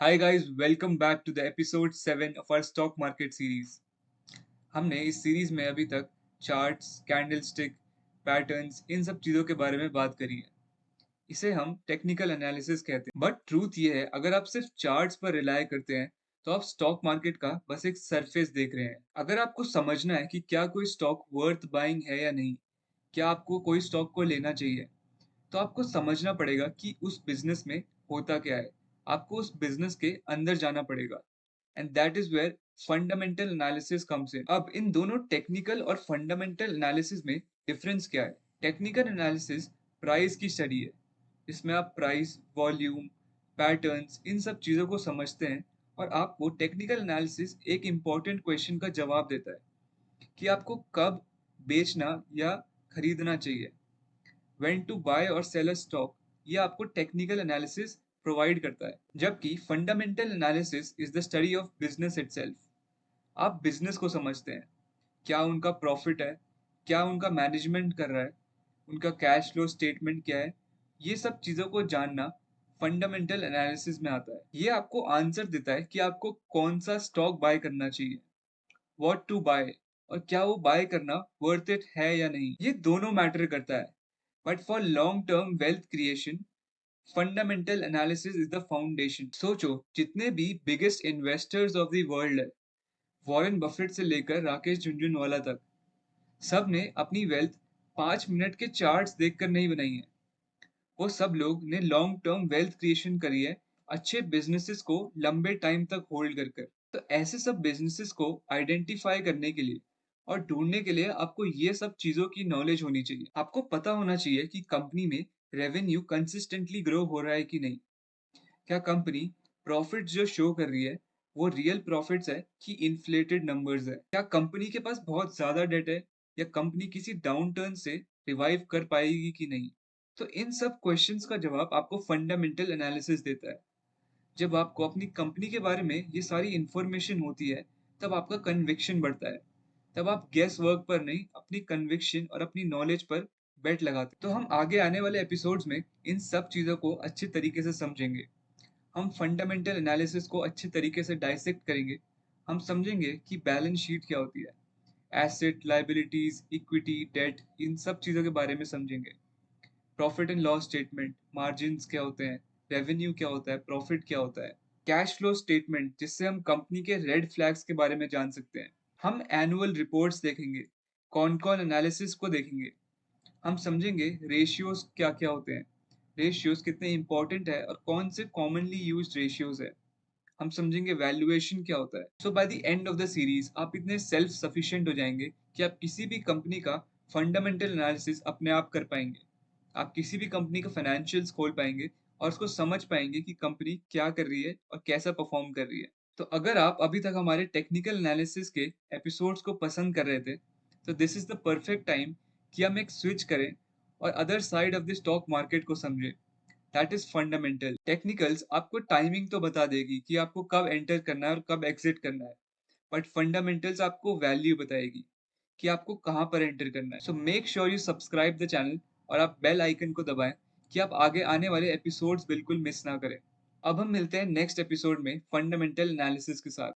Hi guys, welcome back to the episode 7 of our stock market series. हमने इस series में अभी तक चार्ट्स, कैंडलस्टिक, पैटर्न्स इन सब चीज़ों के बारे में बात करी है। इसे हम टेक्निकल एनालिसिस कहते हैं। बट ट्रूथ ये है, अगर आप सिर्फ चार्ट्स पर रिलाय करते हैं तो आप स्टॉक मार्केट का बस एक सरफेस देख रहे हैं। अगर आपको समझना है कि क्या कोई स्टॉक वर्थ बाइंग है या नहीं, क्या आपको कोई स्टॉक को लेना चाहिए, तो आपको समझना पड़ेगा कि उस बिजनेस में होता क्या है। आपको उस बिजनेस के अंदर जाना पड़ेगा and that is where fundamental analysis comes in. अब इन दोनों टेक्निकल और फंडामेंटल एनालिसिस में डिफरेंस क्या है? टेक्निकल एनालिसिस प्राइस की स्टडी है, इसमें आप प्राइस, वॉल्यूम, पैटर्न्स इन सब चीज़ों को समझते हैं और आपको टेक्निकल एनालिसिस एक इम्पॉर्टेंट क्वेश्चन का जवाब देता है कि आपको कब बेचना या खरीदना चाहिए। व्हेन टू बाय और सेल अ स्टॉक, ये आपको टेक्निकल एनालिसिस प्रोवाइड करता है। जबकि fundamental analysis is the study of business itself. आप बिजनेस को समझते हैं, क्या उनका प्रॉफिट है, क्या उनका मैनेजमेंट कर रहा है, उनका कैश फ्लो स्टेटमेंट क्या है। ये सब चीज़ों को जानना फंडामेंटल एनालिसिस में आता है। ये आपको आंसर देता है कि आपको कौन सा स्टॉक बाय करना चाहिए, व्हाट टू बाय, और क्या वो बाय करना वर्थ इट है या नहीं। ये दोनों मैटर करता है। But for long term wealth creation, fundamental analysis is the foundation. सोचो, जितने भी biggest investors of the world है, वॉरेन बफेट से लेकर राकेश झुनझुनवाला तक, सब ने अपनी वेल्थ 5 मिनट के चार्ट्स देखकर नहीं बनाई है। वो सब लोग ने लॉन्ग टर्म वेल्थ क्रिएशन करी है, अच्छे बिजनेसेस को लंबे टाइम तक होल्ड कर कर। तो ऐसे सब बिजनेसेस को आइडेंटिफाई करने के लिए और ढूंढने के लिए आपको ये सब चीजों की नॉलेज होनी चाहिए। आपको पता होना चाहिए कि कंपनी में रेवेन्यू कंसिस्टेंटली ग्रो हो रहा है कि नहीं। क्या कंपनी प्रॉफिट जो शो कर रही है वो रियल प्रॉफिट्स है कि इन्फ्लेटेड नंबर्स है। क्या कंपनी के पास बहुत ज्यादा डेट है, या कंपनी किसी डाउन टर्न से रिवाइव कर पाएगी कि नहीं। तो इन सब क्वेश्चंस का जवाब आपको फंडामेंटल एनालिसिस देता है। जब आपको अपनी कंपनी के बारे में ये सारी इंफॉर्मेशन होती है, तब आपका कन्विक्शन बढ़ता है। तब आप गेस वर्क पर नहीं, अपनी कन्विक्शन और अपनी नॉलेज पर बेट लगाते हैं। तो हम आगे आने वाले एपिसोड्स में इन सब चीज़ों को अच्छे तरीके से समझेंगे। हम फंडामेंटल एनालिसिस को अच्छे तरीके से डाइसेक्ट करेंगे। हम समझेंगे कि बैलेंस शीट क्या होती है, एसेट, लाइबिलिटीज, इक्विटी, डेट, इन सब चीज़ों के बारे में समझेंगे। Profit and loss statement, margins क्या होते हैं, रेवेन्यू क्या होता है, प्रॉफिट क्या होता है, कैश फ्लो स्टेटमेंट जिससे हम कंपनी के रेड फ्लैग्स के बारे में जान सकते हैं। हम एनुअल रिपोर्ट्स देखेंगे, कौन कौन एनालिसिस को देखेंगे। हम समझेंगे रेशियोज क्या क्या होते हैं, रेशियोज कितने इंपॉर्टेंट है और कौन से कॉमनली यूज्ड रेशियोज है। हम समझेंगे वैल्यूएशन क्या होता है। So by the end of the series आप इतने सेल्फ सफिशिएंट हो जाएंगे कि आप किसी भी कंपनी का फंडामेंटल एनालिसिस अपने आप कर पाएंगे। आप किसी भी कंपनी का फाइनेंशियल्स खोल पाएंगे और उसको समझ पाएंगे कि कंपनी क्या कर रही है और कैसा परफॉर्म कर रही है। तो अगर आप अभी तक हमारे टेक्निकल एनालिसिस के एपिसोड्स को पसंद कर रहे थे, तो this is the perfect time कि हम एक स्विच करें और other side of the stock market को समझें। That is fundamental. टेक्निकल्स आपको टाइमिंग तो बता देगी कि आपको कब एंटर करना है और कब एग्जिट करना है, बट फंडामेंटल्स आपको वैल्यू बताएगी कि आपको कहाँ पर एंटर करना है। So make sure you subscribe the channel और आप बेल आइकन को दबाएं कि आप आगे आने वाले एपिसोड्स बिल्कुल मिस ना करें। अब हम मिलते हैं नेक्स्ट एपिसोड में फंडामेंटल एनालिसिस के साथ।